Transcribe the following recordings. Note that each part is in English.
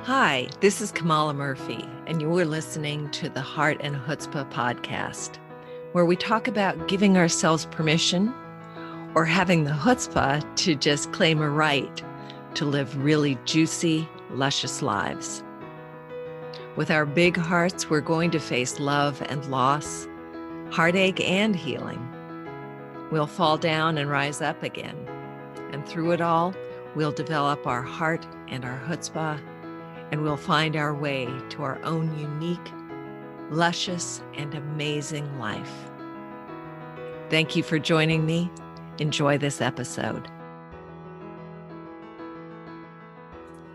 Hi, this is Kamala Murphy, and you are listening to the Heart and Chutzpah podcast, where we talk about giving ourselves permission or having the chutzpah to just claim a right to live really juicy, luscious lives. With our big hearts, we're going to face love and loss, heartache and healing. We'll fall down and rise up again. And through it all, we'll develop our heart and our chutzpah, and we'll find our way to our own unique, luscious, and amazing life. Thank you for joining me. Enjoy this episode.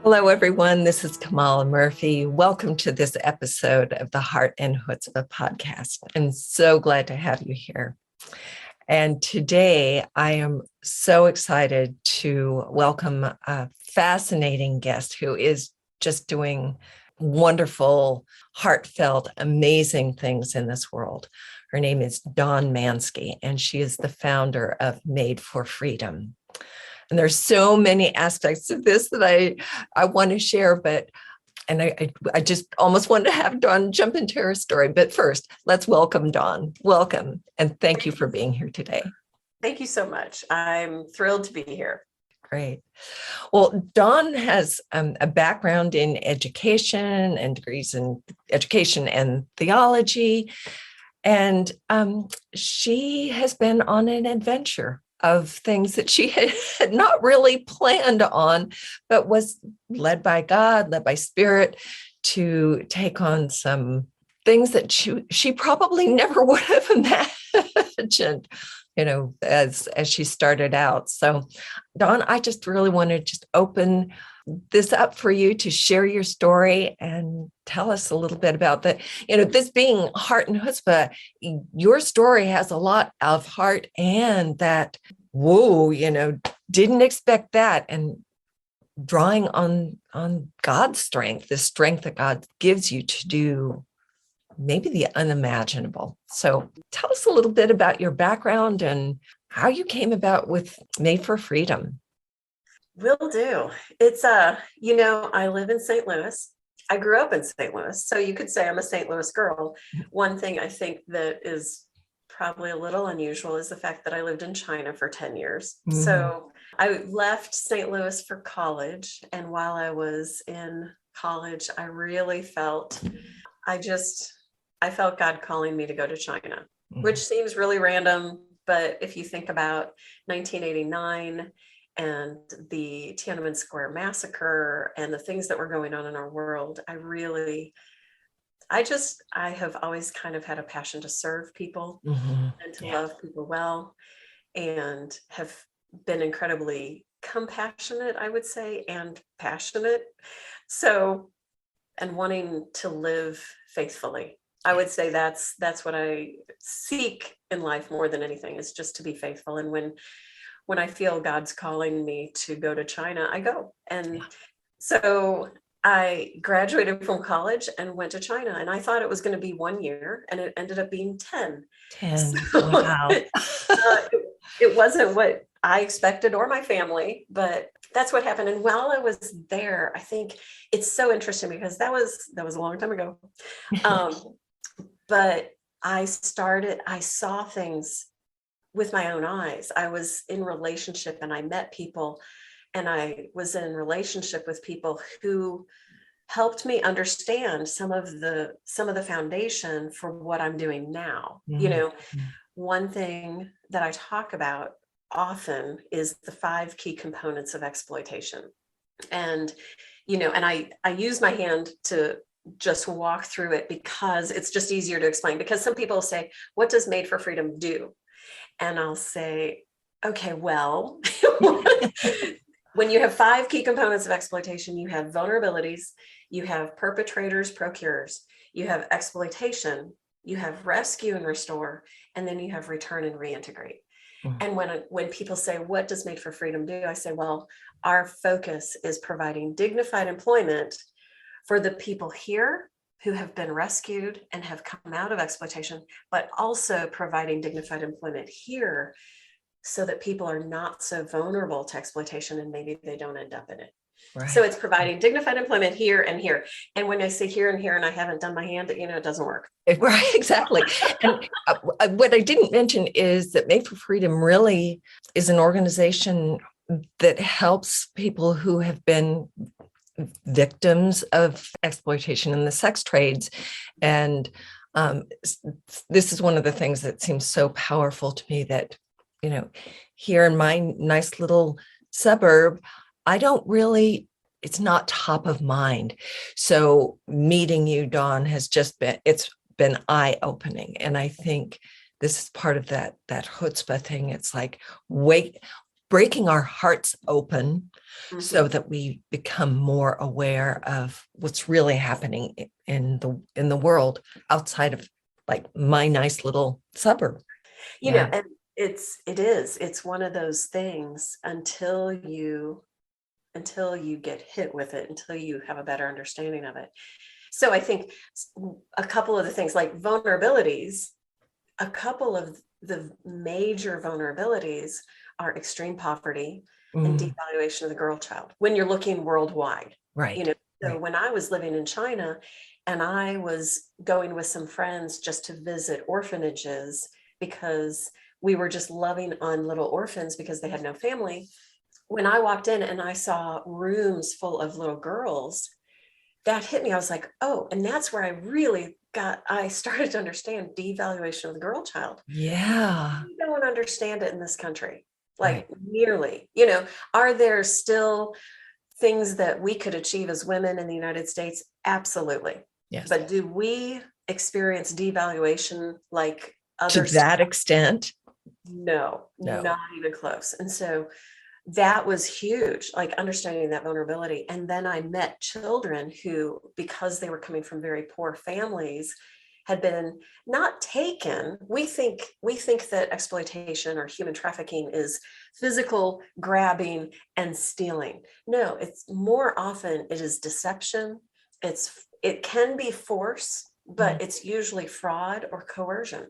Hello, everyone. This is Kamala Murphy. Welcome to this episode of the Heart and Chutzpah podcast. I'm so glad to have you here. And today I am so excited to welcome a fascinating guest who is just doing wonderful, heartfelt, amazing things in this world. Her name is Dawn Manske, and she is the founder of Made for Freedom. And there's so many aspects of this that I want to share, and I just almost wanted to have Dawn jump into her story. But first, let's welcome Dawn. Welcome, and thank you for being here today. Thank you so much. I'm thrilled to be here. Great. Well, Dawn has a background in education and degrees in education and theology. And she has been on an adventure of things that she had not really planned on, but was led by God, led by Spirit to take on some things that she probably never would have imagined, as she started out. So, Dawn, I just really want to just open this up for you to share your story and tell us a little bit about that. This being Heart and Chutzpah, your story has a lot of heart and that, whoa, didn't expect that. And drawing on God's strength, the strength that God gives you to do maybe the unimaginable. So tell us a little bit about your background and how you came about with Made for Freedom. Will do. It's, I live in St. Louis. I grew up in St. Louis, so you could say I'm a St. Louis girl. One thing I think that is probably a little unusual is the fact that I lived in China for 10 years. Mm-hmm. So I left St. Louis for college. And while I was in college, I really felt, I felt God calling me to go to China, which seems really random. But if you think about 1989 and the Tiananmen Square massacre and the things that were going on in our world, I have always kind of had a passion to serve people and to love people well, and have been incredibly compassionate, I would say, and passionate. So, and wanting to live faithfully. I would say that's what I seek in life more than anything, is just to be faithful. And when I feel God's calling me to go to China, I go. And so I graduated from college and went to China, and I thought it was going to be 1 year, and it ended up being 10. 10. So, wow. It wasn't what I expected or my family, but that's what happened. And while I was there, I think it's so interesting because that was a long time ago. But I saw things with my own eyes. I was in relationship and I met people, and I was in relationship with people who helped me understand some of the foundation for what I'm doing now. Mm-hmm. One thing that I talk about often is the 5 key components of exploitation. And, and I use my hand to just walk through it because it's just easier to explain, because some people say, what does Made for Freedom do? And I'll say, okay, well, when you have 5 key components of exploitation, you have vulnerabilities, you have perpetrators, procurers, you have exploitation, you have rescue and restore, and then you have return and reintegrate. Mm-hmm. And when people say, what does Made for Freedom do? I say, well, our focus is providing dignified employment for the people here who have been rescued and have come out of exploitation, but also providing dignified employment here so that people are not so vulnerable to exploitation and maybe they don't end up in it. So Right. it's providing dignified employment here and here. And when I say here and here, and I haven't done my hand, it doesn't work. Right, exactly. And what I didn't mention is that Made for Freedom really is an organization that helps people who have been victims of exploitation in the sex trades. And this is one of the things that seems so powerful to me, that, here in my nice little suburb, it's not top of mind. So meeting you, Dawn, it's been eye-opening. And I think this is part of that chutzpah thing. It's like, breaking our hearts open so that we become more aware of what's really happening in the world outside of like my nice little suburb. And it's one of those things until you get hit with it, until you have a better understanding of it. So I think a couple of the things like vulnerabilities, a couple of the major vulnerabilities are extreme poverty and devaluation of the girl child when you're looking worldwide. Right. So right. when I was living in China and I was going with some friends just to visit orphanages because we were just loving on little orphans because they had no family. When I walked in and I saw rooms full of little girls, that hit me. I was like, oh, and that's where I started to understand devaluation of the girl child. Yeah. We don't understand it in this country, Right. like nearly, are there still things that we could achieve as women in the United States? Absolutely. Yes. But do we experience devaluation like To others? that extent? No, No. not even close. And so that was huge, like understanding that vulnerability. And then I met children who, because they were coming from very poor families, had been not taken. We think that exploitation or human trafficking is physical grabbing and stealing. No, it's more often it is deception. It can be force, but it's usually fraud or coercion.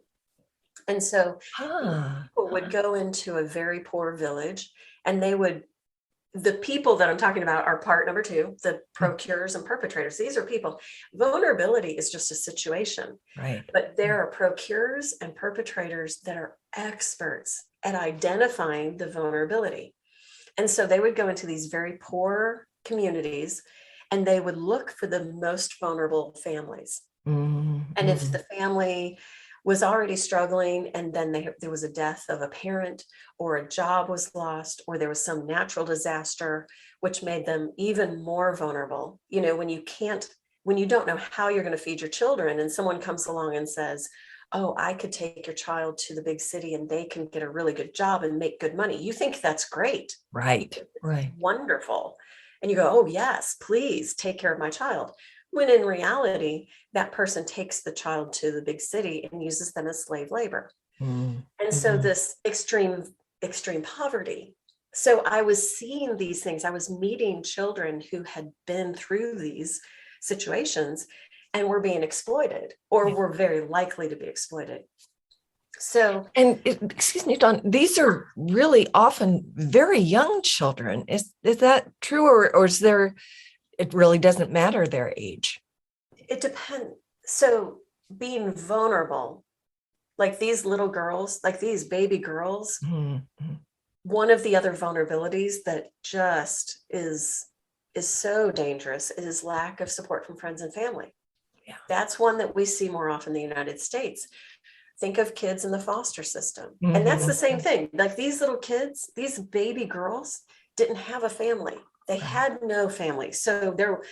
And so people would go into a very poor village and the people that I'm talking about are part number two, the procurers and perpetrators. These are people. Vulnerability is just a situation. Right. But there are procurers and perpetrators that are experts at identifying the vulnerability. And so they would go into these very poor communities and they would look for the most vulnerable families. And if the family was already struggling and then there was a death of a parent or a job was lost or there was some natural disaster, which made them even more vulnerable. When you don't know how you're going to feed your children and someone comes along and says, oh, I could take your child to the big city and they can get a really good job and make good money. You think that's great. Right. Right. Wonderful. And you go, oh, yes, please take care of my child. When in reality, that person takes the child to the big city and uses them as slave labor. And so this extreme poverty. So I was seeing these things. I was meeting children who had been through these situations and were being exploited or were very likely to be exploited. So, and excuse me, Dawn, these are really often very young children. Is that true, or is there? It really doesn't matter their age. It depends. So being vulnerable, like these little girls, like these baby girls, one of the other vulnerabilities that just is so dangerous is lack of support from friends and family. Yeah. That's one that we see more often in the United States. Think of kids in the foster system. And that's the same thing. Like these little kids, these baby girls didn't have a family. They had no family. So there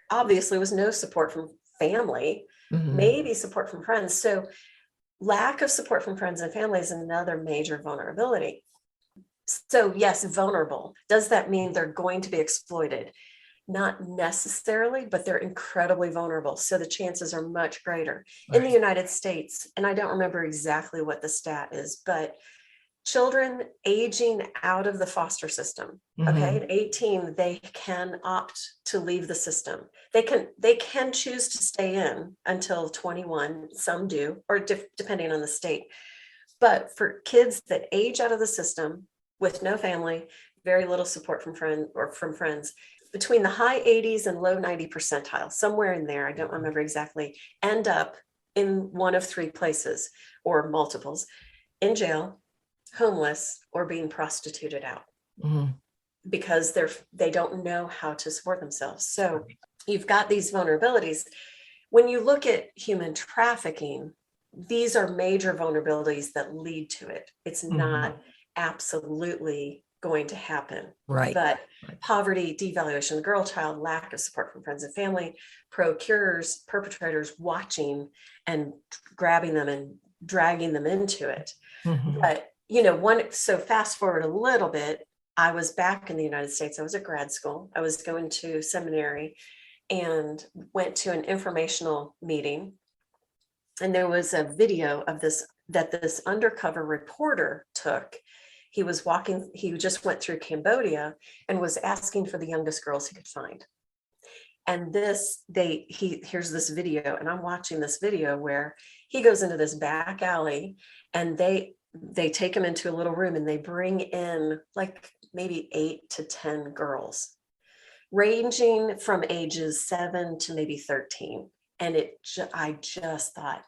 obviously was no support from family, maybe support from friends. So lack of support from friends and family is another major vulnerability. So yes, vulnerable. Does that mean they're going to be exploited? Not necessarily, but they're incredibly vulnerable. So the chances are much greater. Right. In the United States, and I don't remember exactly what the stat is, but children aging out of the foster system, okay, at 18, they can opt to leave the system. They can choose to stay in until 21, some do, or depending on the state. But for kids that age out of the system with no family, very little support from friends, between the high 80s and low 90 percentile, somewhere in there, I don't remember exactly, end up in one of three places or multiples: in jail, homeless, or being prostituted out, because they don't know how to support themselves. So you've got these vulnerabilities. When you look at human trafficking, these are major vulnerabilities that lead to it. It's not absolutely going to happen. Right. But poverty, devaluation of the girl child, lack of support from friends and family, procurers, perpetrators watching and grabbing them and dragging them into it. But, so fast forward a little bit, I was back in the United States. I was at grad school. I was going to seminary and went to an informational meeting. And there was a video of this undercover reporter took. He just went through Cambodia and was asking for the youngest girls he could find. And here's this video, and I'm watching this video where he goes into this back alley, and they take him into a little room, and they bring in like maybe 8 to 10 girls, ranging from ages 7 to maybe 13. And I just thought,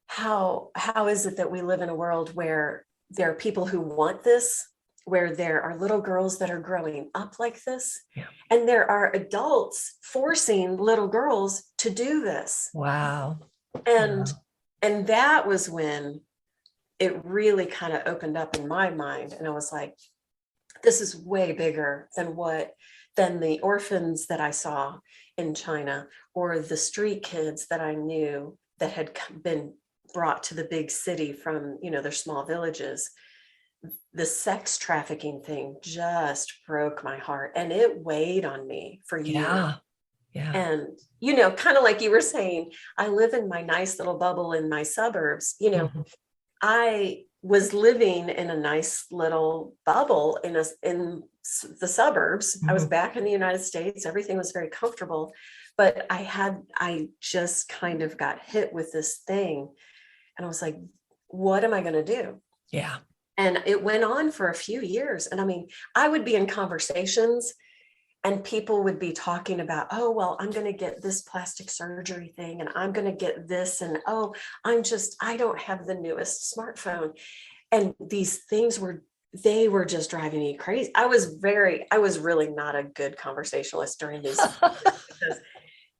how is it that we live in a world where there are people who want this, where there are little girls that are growing up like this, and there are adults forcing little girls to do this. Wow. And that was when it really kind of opened up in my mind, and I was like, this is way bigger than the orphans that I saw in China, or the street kids that I knew that had been brought to the big city from, their small villages. The sex trafficking thing just broke my heart, and it weighed on me for years. Yeah. And, kind of like you were saying, I live in my nice little bubble in my suburbs. I was living in a nice little bubble in the suburbs. I was back in the United States. Everything was very comfortable, but I just kind of got hit with this thing, and I was like, what am I going to do? Yeah. And it went on for a few years. And I mean, I would be in conversations, and people would be talking about, oh, well, I'm going to get this plastic surgery thing, and I'm going to get this. And, oh, I don't have the newest smartphone. And these things were just driving me crazy. I was really not a good conversationalist during these because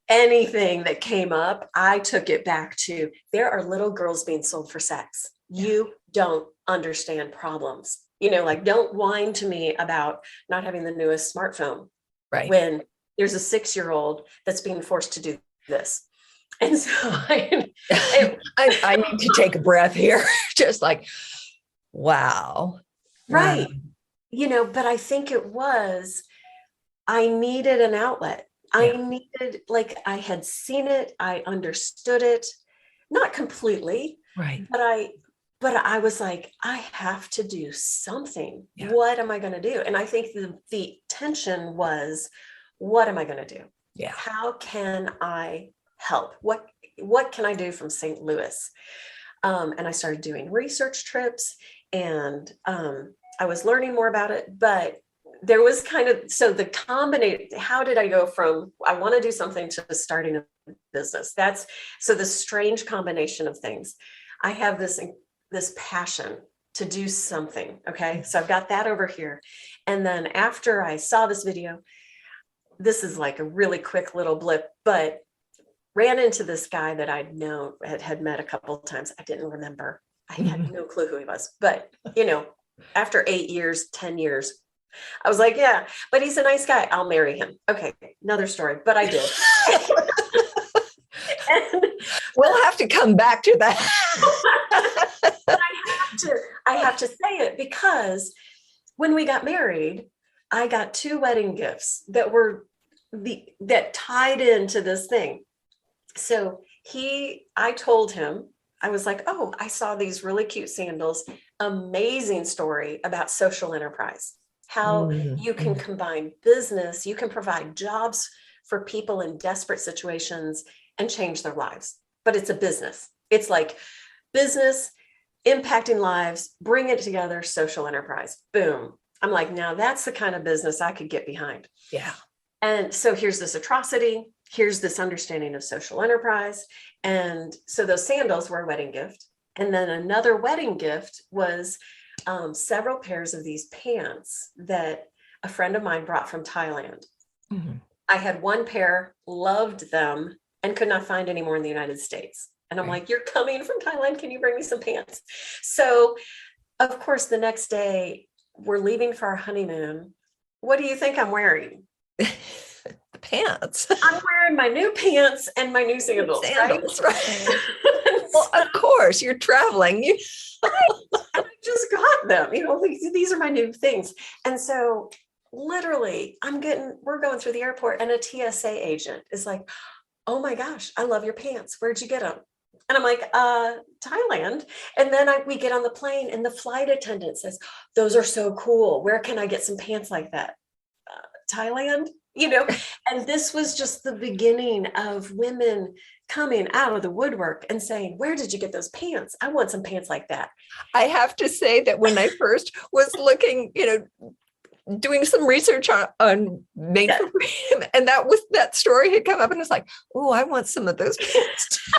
anything that came up, I took it back to, there are little girls being sold for sex. You don't understand problems. Don't whine to me about not having the newest smartphone. Right. When there's a 6-year-old that's being forced to do this. And so I need to take a breath here. Just like, wow. Right. But I think I needed an outlet. I had seen it. I understood it, not completely. Right. But I was like, I have to do something. Yeah. What am I going to do? And I think the tension was, what am I going to do? Yeah. How can I help? What can I do from St. Louis? And I started doing research trips, and I was learning more about it, but there was the combination. How did I go from, I want to do something, to starting a business? So the strange combination of things. I have this passion to do something. Okay. So I've got that over here. And then after I saw this video, this is like a really quick little blip, but ran into this guy that I'd known, had met a couple of times. I didn't remember. I had no clue who he was, but after 8 years, 10 years, I was like, yeah, but he's a nice guy. I'll marry him. Okay. Another story, but I did. We'll have to come back to that. I have to say it, because when we got married, I got 2 wedding gifts that tied into this thing. So I told him, I was like, oh, I saw these really cute sandals. Amazing story about social enterprise, how you can combine business, you can provide jobs for people in desperate situations and change their lives. But it's a business. It's like business impacting lives, bring it together, social enterprise. Boom. I'm like, now that's the kind of business I could get behind. Yeah. And so here's this atrocity. Here's this understanding of social enterprise. And so those sandals were a wedding gift. And then another wedding gift was several pairs of these pants that a friend of mine brought from Thailand. Mm-hmm. I had one pair, loved them, and could not find any more in the United States. And I'm like, you're coming from Thailand. Can you bring me some pants? So, of course, the next day we're leaving for our honeymoon. What do you think I'm wearing? The pants. I'm wearing my new pants and my new sandals. Sandals, right? Well, of course, you're traveling. And I just got them. These are my new things. And so literally we're going through the airport and a TSA agent is like, oh my gosh, I love your pants. Where'd you get them? And I'm like, Thailand. And then we get on the plane and the flight attendant says, those are so cool. Where can I get some pants like that? Thailand, and this was just the beginning of women coming out of the woodwork and saying, where did you get those pants? I want some pants like that. I have to say that when I first was looking, doing some research on Made for Freedom, and that story had come up, and it's like, oh, I want some of those pants.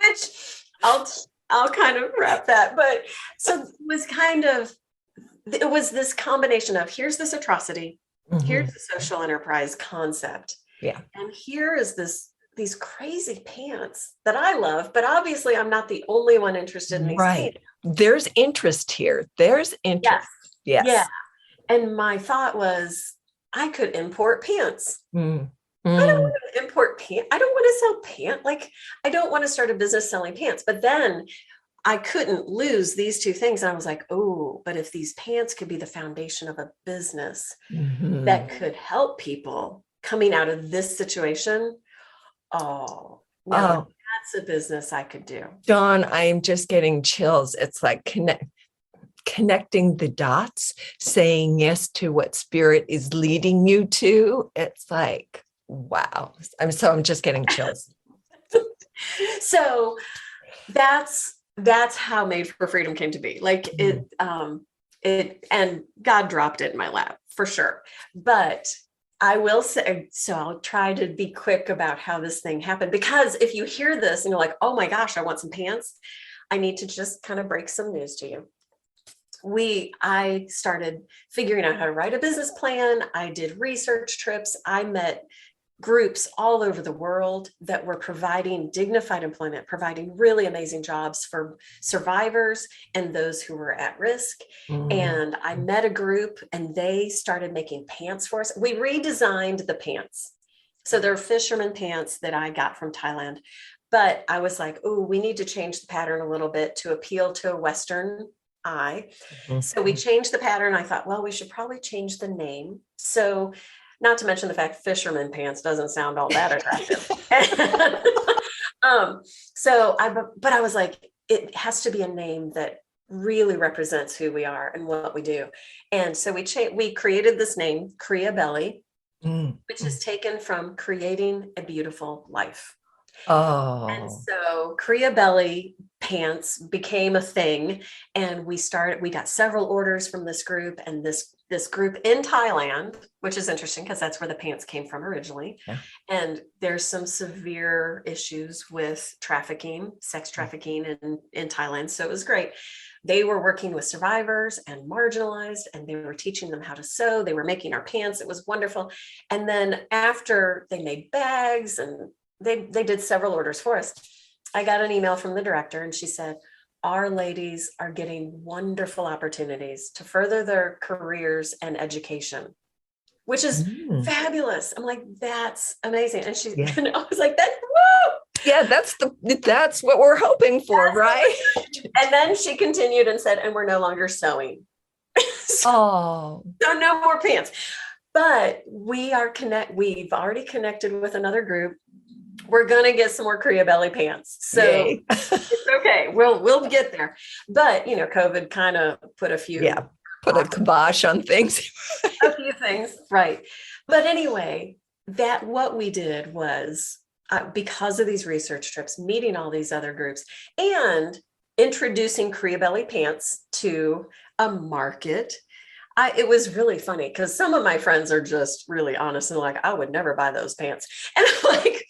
Which I'll kind of wrap that. But so it was this combination of, here's this atrocity, here's the social enterprise concept. Yeah. And here is these crazy pants that I love, but obviously I'm not the only one interested in these pants. There's interest here. There's interest. Yes. Yeah. And my thought was, I could import pants. Mm. I don't want to import pants. I don't want to sell pants. Like, I don't want to start a business selling pants. But then I couldn't lose these two things. And I was like, oh, but if these pants could be the foundation of a business that could help people coming out of this situation, that's a business I could do. Dawn, I'm just getting chills. It's like connecting the dots, saying yes to what spirit is leading you to. It's like, wow. I'm just getting chills. So that's how Made for Freedom came to be. Like it and God dropped it in my lap for sure. But I will say, so I'll try to be quick about how this thing happened, because if you hear this and you're like, oh my gosh, I want some pants, I need to just kind of break some news to you. I started figuring out how to write a business plan. I did research trips. I met groups all over the world that were providing dignified employment, providing really amazing jobs for survivors and those who were at risk. And I met a group and they started making pants for us. We redesigned the pants. So they're fisherman pants that I got from Thailand. But I was like, oh, we need to change the pattern a little bit to appeal to a Western eye. So we changed the pattern. I thought, well, we should probably change the name. So not to mention the fact fisherman pants doesn't sound all that attractive. But I was like, it has to be a name that really represents who we are and what we do. And so we created this name, Kriya Belly, which is taken from creating a beautiful life. And so Kriya Belly pants became a thing, and we got several orders from this group, and this group in Thailand, which is interesting because that's where the pants came from originally. Yeah. And there's some severe issues with trafficking, sex trafficking in Thailand. So it was great. They were working with survivors and marginalized, and they were teaching them how to sew. They were making our pants. It was wonderful. And then after they made bags and they did several orders for us, I got an email from the director, and she said, our ladies are getting wonderful opportunities to further their careers and education, which is fabulous. I'm like, that's amazing. And and I was like, whoa. Yeah, that's what we're hoping for, right? And then she continued and said, and we're no longer sewing. So no more pants. But we've already connected with another group. We're going to get some more Kriya Belly pants. So it's okay. We'll get there. But, COVID kind of put a kibosh on things. A few things. Right. But anyway, what we did was because of these research trips, meeting all these other groups and introducing Kriya Belly pants to a market. It was really funny because some of my friends are just really honest and like, I would never buy those pants. And I'm like,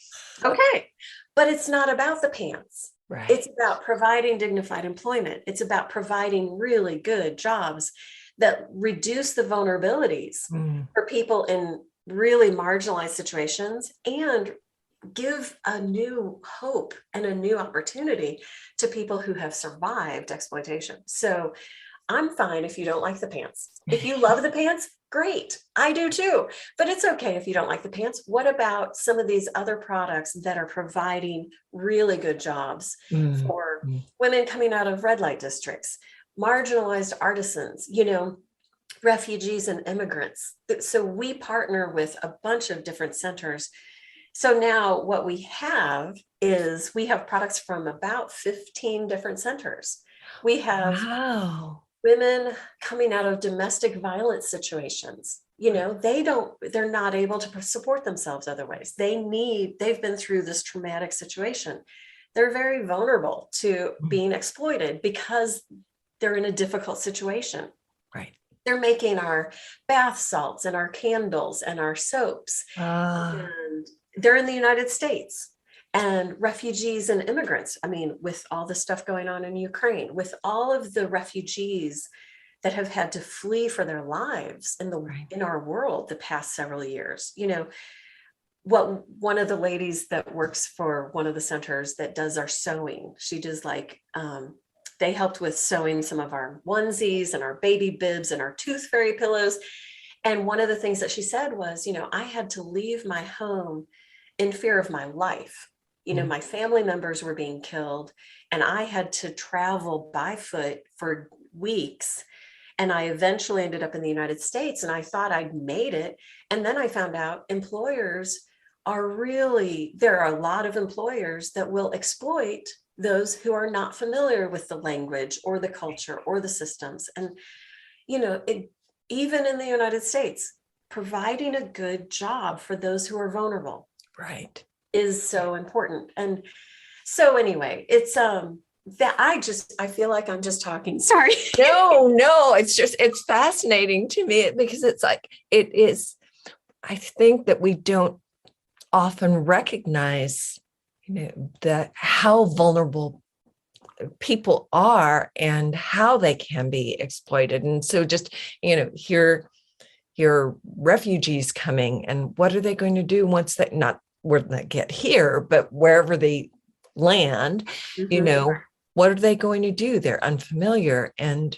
okay, but it's not about the pants. Right. It's about providing dignified employment. It's about providing really good jobs that reduce the vulnerabilities for people in really marginalized situations and give a new hope and a new opportunity to people who have survived exploitation. So I'm fine if you don't like the pants. If you love the pants, great. I do too. But it's okay if you don't like the pants. What about some of these other products that are providing really good jobs for women coming out of red light districts, marginalized artisans, refugees and immigrants? So we partner with a bunch of different centers. So now what we have is we have products from about 15 different centers. We have women coming out of domestic violence situations. They're not able to support themselves otherwise. They've been through this traumatic situation. They're very vulnerable to being exploited because they're in a difficult situation. Right. They're making our bath salts and our candles and our soaps. And they're in the United States. And refugees and immigrants, with all the stuff going on in Ukraine, with all of the refugees that have had to flee for their lives in our world the past several years. One of the ladies that works for one of the centers that does our sewing, she does they helped with sewing some of our onesies and our baby bibs and our tooth fairy pillows. And one of the things that she said was, I had to leave my home in fear of my life. My family members were being killed and I had to travel by foot for weeks. And I eventually ended up in the United States and I thought I'd made it. And then I found out employers there are a lot of employers that will exploit those who are not familiar with the language or the culture or the systems. And, even in the United States, providing a good job for those who are vulnerable. Right. Is so important. And so anyway, it's that I feel like I'm just talking. Sorry. No, it's fascinating to me because it's like, it is, I think that we don't often recognize, how vulnerable people are and how they can be exploited. And so just, here refugees coming and what are they going to do once they, not where they get here, but wherever they land, what are they going to do? They're unfamiliar. And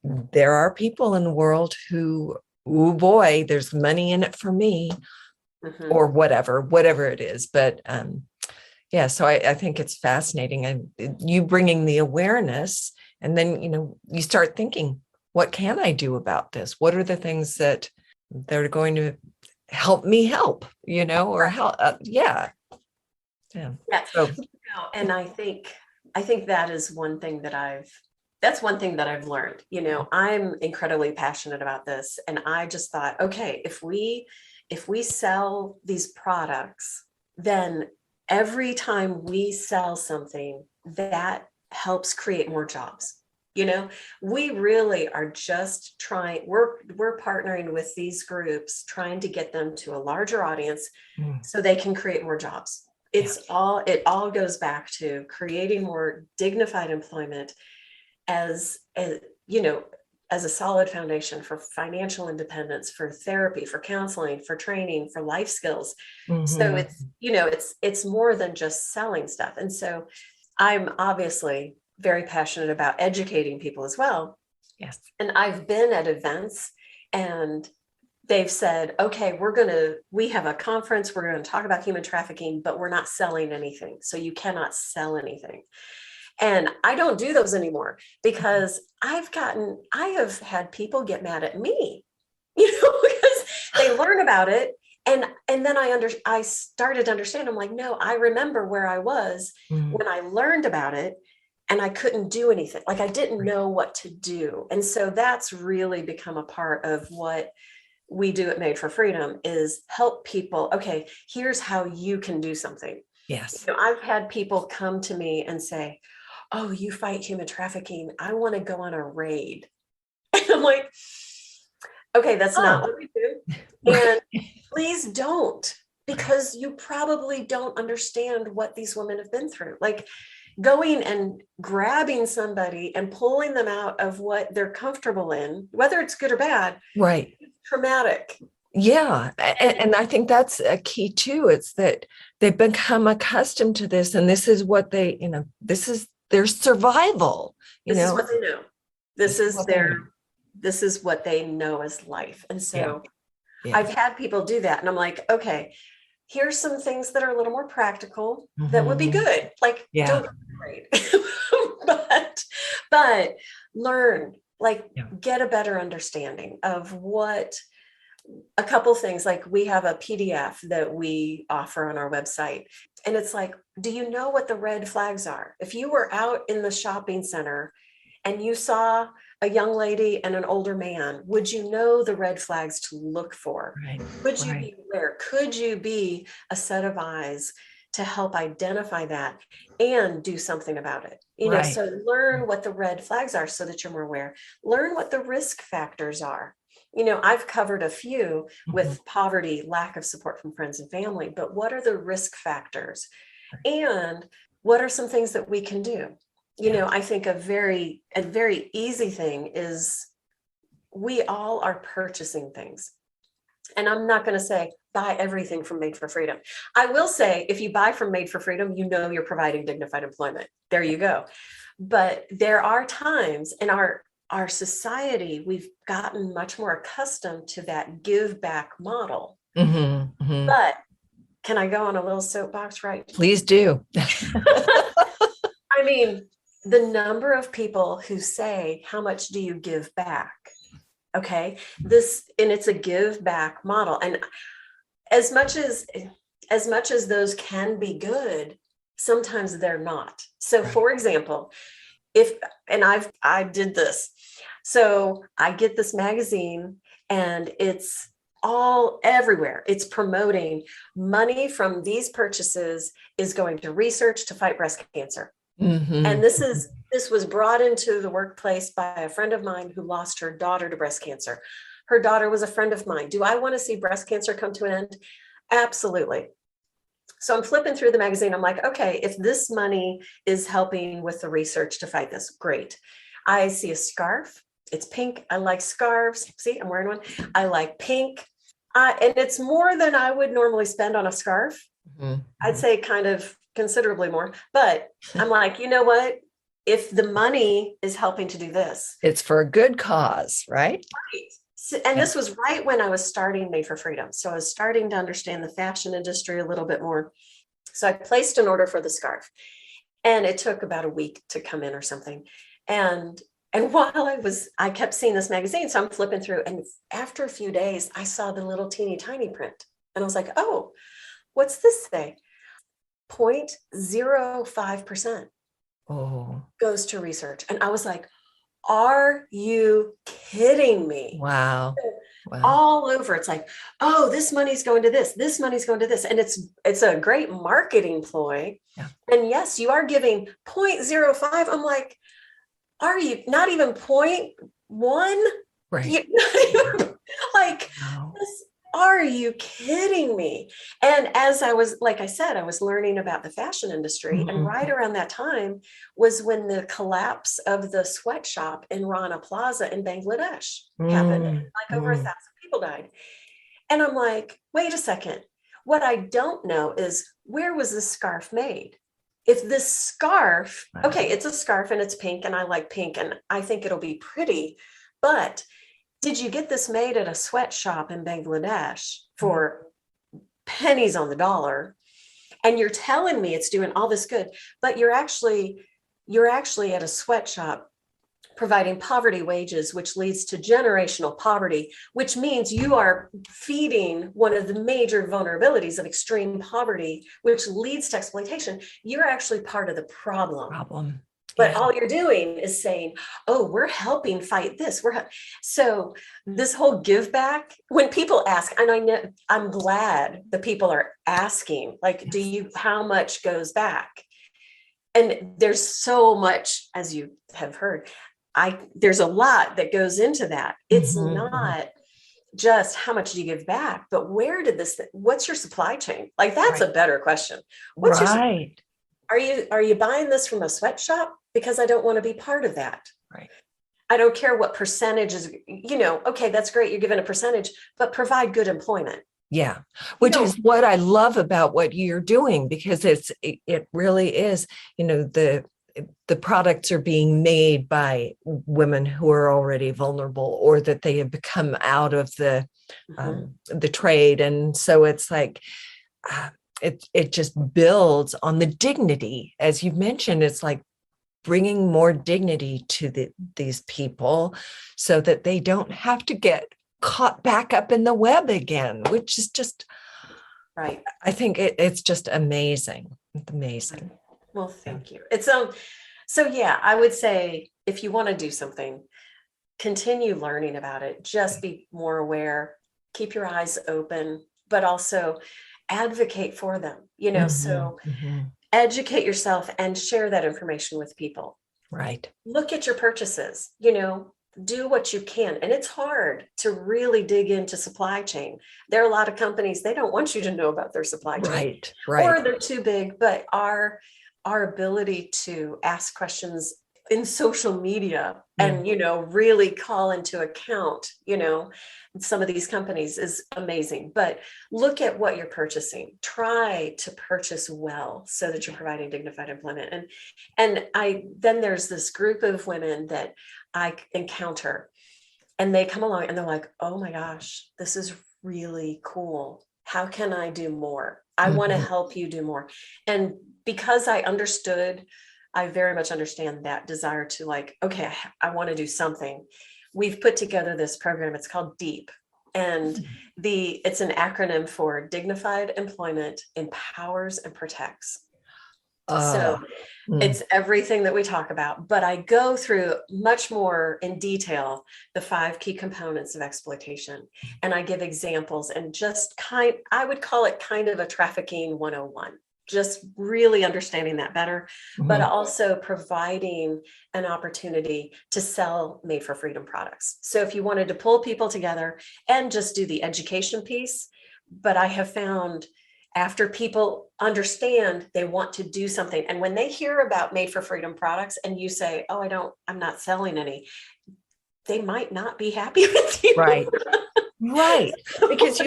there are people in the world who, oh boy, there's money in it for me, or whatever it is. But so I think it's fascinating. And you bringing the awareness, and then, you start thinking, what can I do about this? What are the things that they're going to help me help, or help? Yeah. So, and I think that is one thing that's one thing that I've learned. I'm incredibly passionate about this. And I just thought, okay, if we sell these products, then every time we sell something, that helps create more jobs. We really are just trying, we're partnering with these groups, trying to get them to a larger audience so they can create more jobs. It all goes back to creating more dignified employment as a solid foundation for financial independence, for therapy, for counseling, for training, for life skills. So it's more than just selling stuff. And so I'm obviously very passionate about educating people as well. Yes. And I've been at events and they've said, okay, we have a conference, we're going to talk about human trafficking, but we're not selling anything. So you cannot sell anything. And I don't do those anymore because I have had people get mad at me, because they learn about it. And then I started to understand, I'm like, no, I remember where I was when I learned about it and I couldn't do anything. Like I didn't know what to do. And so that's really become a part of what we do at Made for Freedom is help people. Okay, here's how you can do something. Yes. I've had people come to me and say, oh, you fight human trafficking. I want to go on a raid. And I'm like, okay, that's not what we do. Right. And please don't, because you probably don't understand what these women have been through. Like going and grabbing somebody and pulling them out of what they're comfortable in, whether it's good or bad, Right. it's traumatic. Yeah. And I think that's a key too. It's that they've become accustomed to this, and this is what they, this is their survival, This is what they know. This is what they know. this is what they know as life. And so Yeah. I've had people do that. And I'm like, okay, here's some things that are a little more practical that would be Mhm. good. Like, Yeah. don't be afraid. but learn, like, get a better understanding of what a couple things. Like, we have a PDF that we offer on our website. And it's like, do you know what the red flags are? If you were out in the shopping center and you saw a young lady and an older man, would you know the red flags to look for? Right. Would you be aware? Could you be a set of eyes to help identify that and do something about it? So learn what the red flags are so that you're more aware. Learn what the risk factors are. I've covered a few with poverty, lack of support from friends and family, but what are the risk factors? And what are some things that we can do? I think a very easy thing is we all are purchasing things. And I'm not going to say buy everything from Made for Freedom. I will say, if you buy from Made for Freedom, you're providing dignified employment. There you go. But there are times in our society, we've gotten much more accustomed to that give back model. But can I go on a little soapbox, right? Please do. I mean, the number of people who say, how much do you give back? Okay. And it's a give back model. And as much as those can be good, sometimes they're not. So for example, I did this. So I get this magazine and it's all everywhere. It's promoting money from these purchases is going to research to fight breast cancer. And this was brought into the workplace by a friend of mine who lost her daughter to breast cancer. Her daughter was a friend of mine. Do I want to see breast cancer come to an end? Absolutely. So I'm flipping through the magazine. I'm like, okay, if this money is helping with the research to fight this, great. I see a scarf. It's pink. I like scarves. See, I'm wearing one. I like pink. And it's more than I would normally spend on a scarf. I'd say kind of considerably more. But I'm like, you know what? If the money is helping to do this, it's for a good cause, right? And this was right when I was starting Made for Freedom. So I was starting to understand the fashion industry a little bit more. So I placed an order for the scarf and it took about a week to come in or something. And while I kept seeing this magazine. So I'm flipping through, and after a few days, I saw the little teeny tiny print and I was like, oh, what's this say? 0.05% goes to research. And I was like, are you kidding me? Wow. All over. It's like, oh, this money's going to this. This money's going to this. And it's a great marketing ploy. And yes, you are giving 0.05. I'm like, are you not even 0.1? Right. Like, are you kidding me? And as I was, like I said, I was learning about the fashion industry. And right around that time was when the collapse of the sweatshop in Rana Plaza in Bangladesh happened. Like over 1,000 people died. And I'm like, wait a second. What I don't know is, where was this scarf made? If this scarf, okay, it's a scarf and it's pink and I like pink and I think it'll be pretty, but did you get this made at a sweatshop in Bangladesh for pennies on the dollar? And you're telling me it's doing all this good, but you're actually at a sweatshop providing poverty wages, which leads to generational poverty, which means you are feeding one of the major vulnerabilities of extreme poverty, which leads to exploitation. You're actually part of the problem. But all you're doing is saying, oh, we're helping fight this. So this whole give back, when people ask, and I'm glad the people are asking, like, how much goes back? And there's so much, as you have heard, there's a lot that goes into that. It's Mhm. not just how much do you give back, but what's your supply chain? Like, that's Right. a better question. What's your, Right. are you buying this from a sweatshop? Because I don't want to be part of that. Right. I don't care what percentage is, okay, that's great. You're given a percentage, but provide good employment. Yeah. You Which don't, is what I love about what you're doing, because it really is, the products are being made by women who are already vulnerable, or that they have become out of the trade. And so it's like, uh, it just builds on the dignity, as you've mentioned. It's like bringing more dignity to these people, so that they don't have to get caught back up in the web again, which is just, right. I think it's just amazing. It's amazing. Well, Yeah. thank you. So yeah, I would say, if you want to do something, continue learning about it. Just be more aware, keep your eyes open, but also advocate for them, Mhm, so mhm. educate yourself and share that information with people. Right. Look at your purchases, do what you can. And it's hard to really dig into supply chain. There are a lot of companies, they don't want you to know about their supply chain, Right. Right. or they're too big. But our ability to ask questions in social media Yeah. and, really call into account, some of these companies is amazing. But look at what you're purchasing. Try to purchase well, so that you're providing dignified employment. And then there's this group of women that I encounter, and they come along and they're like, oh my gosh, this is really cool. How can I do more? I want to Mhm. help you do more. And because I very much understand that desire to, like, okay, I want to do something. We've put together this program. It's called DEEP. And it's an acronym for Dignified Employment Empowers and Protects. So Uh, mm, it's everything that we talk about, but I go through much more in detail the 5 key components of exploitation. And I give examples, and I would call it kind of a trafficking 101, just really understanding that better, but mhm. also providing an opportunity to sell made for freedom products. So if you wanted to pull people together and just do the education piece, but I have found, after people understand, they want to do something. And when they hear about made for freedom products and you say, oh, I'm not selling any, they might not be happy with you. Right. Right. Because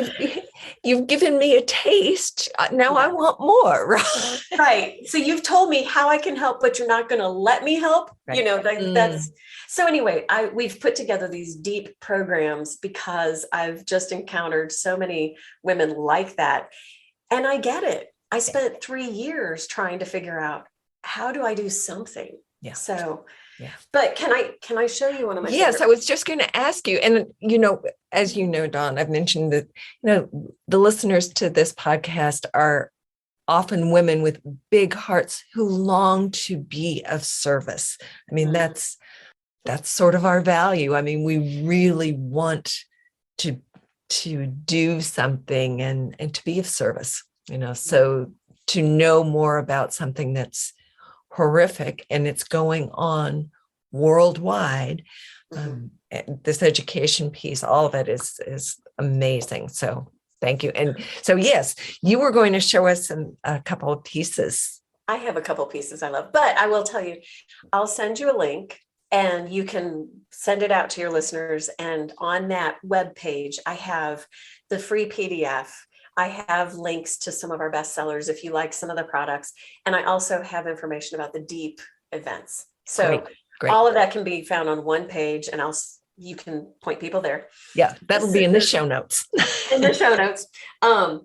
you've given me a taste. Now I Yeah. want more. Right. Right. So you've told me how I can help, but you're not going to let me help. Right. That's so anyway, we've put together these DEEP programs because I've just encountered so many women like that. And I get it. I spent 3 years trying to figure out, how do I do something? Yeah. So, Yeah. but can I show you one of my Yes, favorite? I was just going to ask you. And, as you know, Dawn, I've mentioned that, the listeners to this podcast are often women with big hearts who long to be of service. I mean, Mhm. that's sort of our value. I mean, we really want to do something and to be of service, so to know more about something that's horrific and it's going on worldwide. Mhm. This education piece, all of it is amazing. So thank you. And so, yes, you were going to show us a couple of pieces. I have a couple pieces I love, but I will tell you, I'll send you a link and you can send it out to your listeners. And on that web page, I have the free PDF. I have links to some of our bestsellers if you like some of the products. And I also have information about the DEEP events. Great, So great. all of that can be found on one page, and you can point people there. Yeah, that'll This be in the show notes. in the show notes.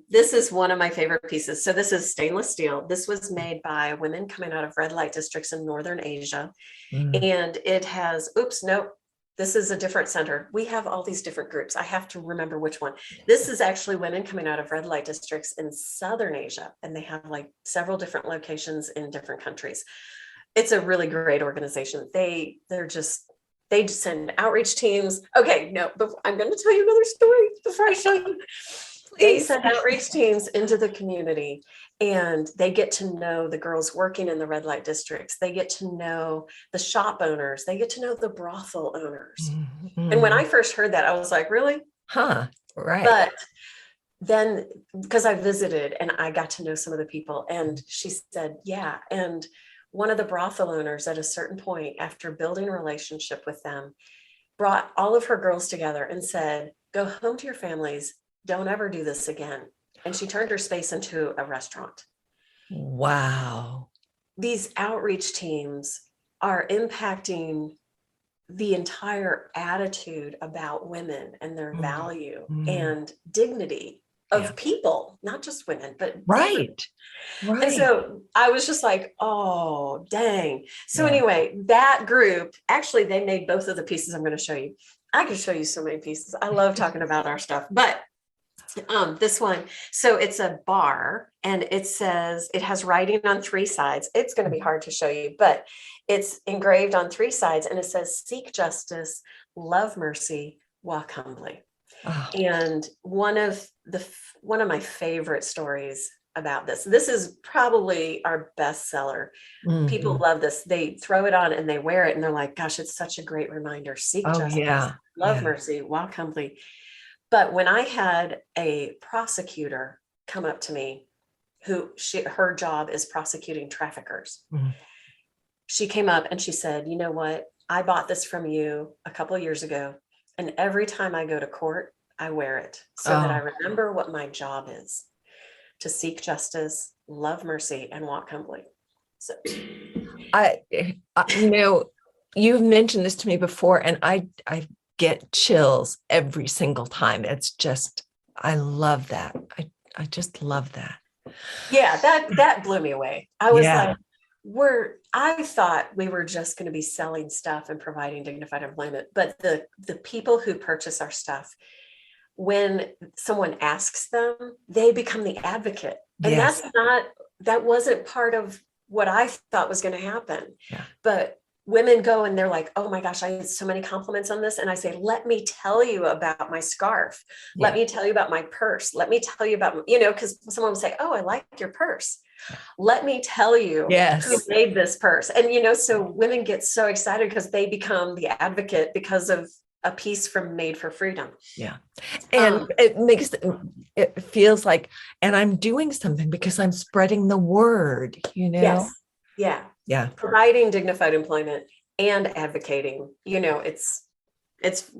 This is one of my favorite pieces. So this is stainless steel. This was made by women coming out of red light districts in Northern Asia. Mm, And it has, oops, nope, this is a different center. We have all these different groups. I have to remember which one. This is actually women coming out of red light districts in Southern Asia. And they have like several different locations in different countries. It's a really great organization. They send outreach teams. Okay, no, but I'm going to tell you another story before I show you. They Please. send outreach teams into the community, and they get to know the girls working in the red light districts. They get to know the shop owners. They get to know the brothel owners. And when I Mhm. first heard that, I was like, really? Huh. Right. But then, because I visited and I got to know some of the people, and she said, yeah. And one of the brothel owners at a certain point, after building a relationship with them, brought all of her girls together and said, go home to your families. Don't ever do this again. And she turned her space into a restaurant. Wow. These outreach teams are impacting the entire attitude about women and their Mm. value Mm. and dignity Yeah. of people, not just women, but everyone. Right. And Right. so I was just like, oh, dang. So Yeah. anyway, that group, actually, they made both of the pieces I'm going to show you. I could show you so many pieces. I love talking about our stuff, but this one, so it's a bar, and it says, it has writing on three sides. It's going to be hard to show you, but it's engraved on three sides, and it says, seek justice, love mercy, walk humbly. Oh. And one of my favorite stories about this is probably our bestseller. People Mhm. love this. They throw it on and they wear it, and they're like, gosh, it's such a great reminder. Seek Oh, justice, yeah. love Yeah. mercy, walk humbly. But when I had a prosecutor come up to me, her job is prosecuting traffickers. Mhm. She came up and she said, you know what? I bought this from you a couple of years ago, and every time I go to court, I wear it so that I Oh, remember what my job is: to seek justice, love mercy, and walk humbly. So I, you've mentioned this to me before, and I get chills every single time. It's just, I love that. I just love that. yeah, that blew me away. I was Yeah. like, I thought we were just going to be selling stuff and providing dignified employment, but the people who purchase our stuff, when someone asks them, they become the advocate. And Yes. that wasn't part of what I thought was going to happen. Yeah. But women go and they're like, oh my gosh, I had so many compliments on this. And I say, let me tell you about my scarf. Let Yeah. me tell you about my purse. Let me tell you about, because someone will say, oh, I like your purse. Let me tell you who Yes. made this purse. And, so women get so excited because they become the advocate because of a piece from Made for Freedom. Yeah. And it feels like, and I'm doing something because I'm spreading the word, Yes. Yeah. Yeah. Providing dignified employment and advocating, it's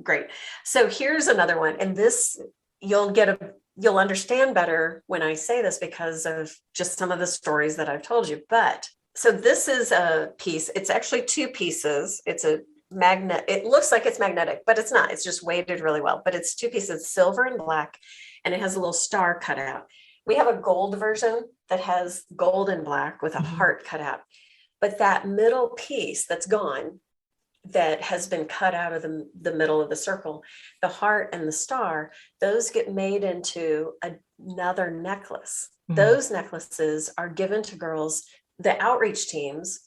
great. So here's another one. And this, you'll understand better when I say this because of just some of the stories that I've told you. But so this is a piece. It's actually two pieces. It's a magnet. It looks like it's magnetic, but it's not. It's just weighted really well. But it's two pieces, silver and black, and it has a little star cut out. We have a gold version that has gold and black with a heart cut out. But that middle piece that's gone, that has been cut out of the middle of the circle, the heart and the star, those get made into another necklace. Those necklaces are given to girls. The outreach teams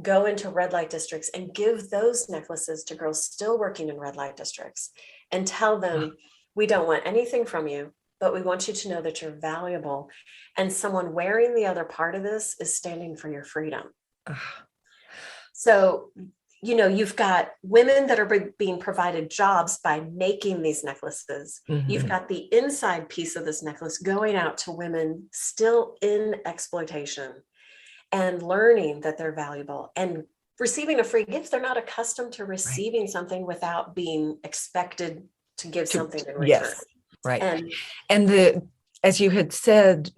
go into red light districts and give those necklaces to girls still working in red light districts and tell them, we don't want anything from you, but we want you to know that you're valuable. And someone wearing the other part of this is standing for your freedom. So, you've got women that are being provided jobs by making these necklaces. You've got the inside piece of this necklace going out to women still in exploitation and learning that they're valuable and receiving a free gift. They're not accustomed to receiving something without being expected to give something in return. Yes. Right. And as you had said,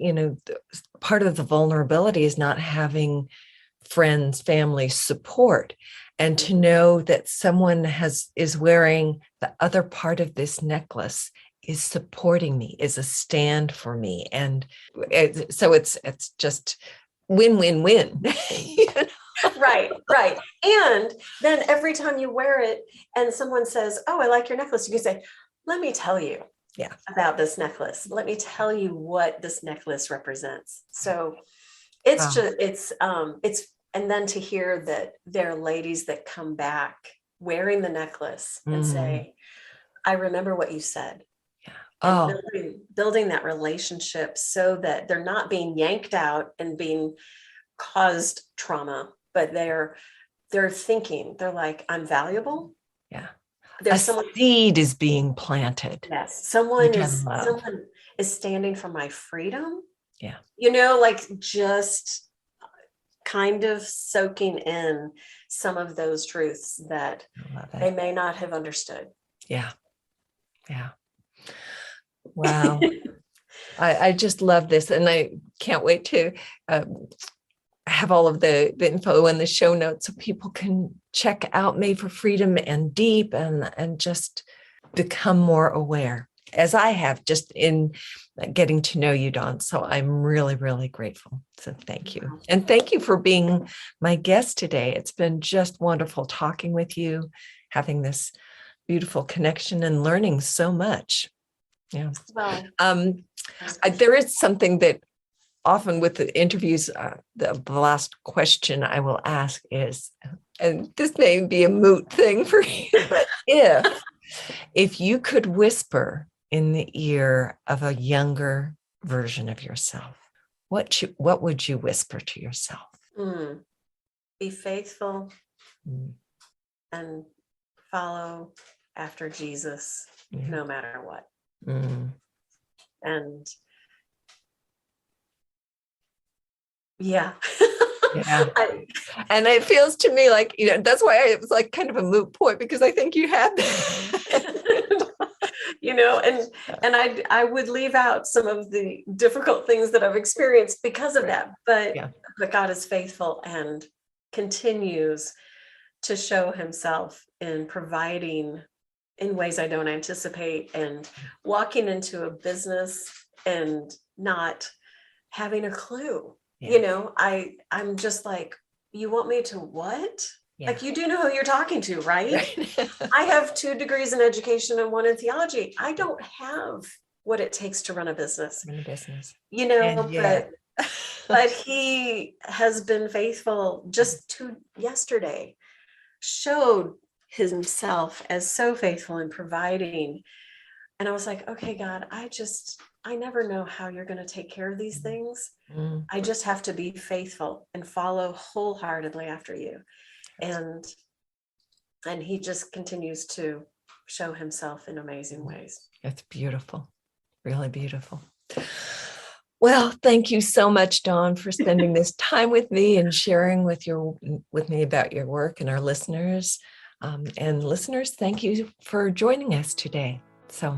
part of the vulnerability is not having friends, family support, and to know that someone is wearing the other part of this necklace, is supporting me, is a stand for me. And so it's just win, win, win. Right. And then every time you wear it and someone says, oh, I like your necklace, you can say, let me tell you about this necklace. Let me tell you what this necklace represents. So it's and then to hear that there are ladies that come back wearing the necklace and say, I remember what you said. and Oh, building that relationship so that they're not being yanked out and being caused trauma, but they're thinking, they're like, I'm valuable. yeah. A There's someone, seed is being planted, yes, which I love. someone is standing for my freedom, Yeah. like just kind of soaking in some of those truths that I love they it. may not have understood. Yeah. Yeah. Wow. I just love this. And I can't wait to have all of the info in the show notes so people can check out Made for Freedom and Deep and just become more aware, as I have just in getting to know you, Dawn. So I'm really, really grateful. So thank you. And thank you for being my guest today. It's been just wonderful talking with you, having this beautiful connection and learning so much. Yeah. Well, There is something that often with the interviews, the last question I will ask is, and this may be a moot thing for you, but if you could whisper in the ear of a younger version of yourself, what would you whisper to yourself? be faithful Mm, and follow after Jesus, yeah. no matter what. Mm, And yeah. yeah. And it feels to me like, that's why it was like kind of a moot point, because I think you had that. And I would leave out some of the difficult things that I've experienced because of that, but Yeah. God is faithful and continues to show himself in providing in ways I don't anticipate, and walking into a business and not having a clue. Yeah. I'm just like, you want me to what? Yeah. Like, you do know who you're talking to, right? Right. I have 2 degrees in education and 1 in theology. I don't have what it takes to run a business, In business. but he has been faithful. Just to yesterday showed himself as so faithful in providing. And I was like, okay, God, I never know how you're going to take care of these things. Mm. I just have to be faithful and follow wholeheartedly after you. And he just continues to show himself in amazing ways. That's beautiful. Really beautiful. Well, thank you so much, Dawn, for spending this time with me and sharing with me about your work and our listeners. And listeners, thank you for joining us today. So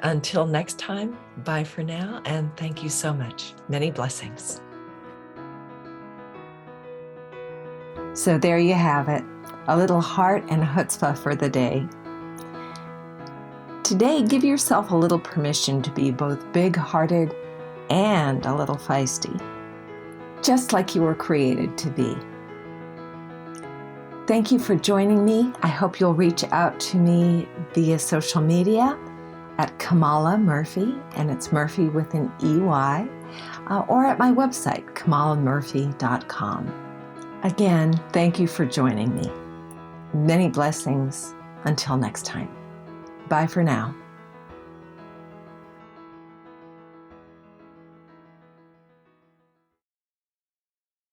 until next time, bye for now. And thank you so much. Many blessings. So there you have it, a little heart and chutzpah for the day. Today, give yourself a little permission to be both big-hearted and a little feisty, just like you were created to be. Thank you for joining me. I hope you'll reach out to me via social media at Kamala Murphy, and it's Murphy with an EY, or at my website, kamalamurphy.com. Again, thank you for joining me. Many blessings until next time. Bye for now.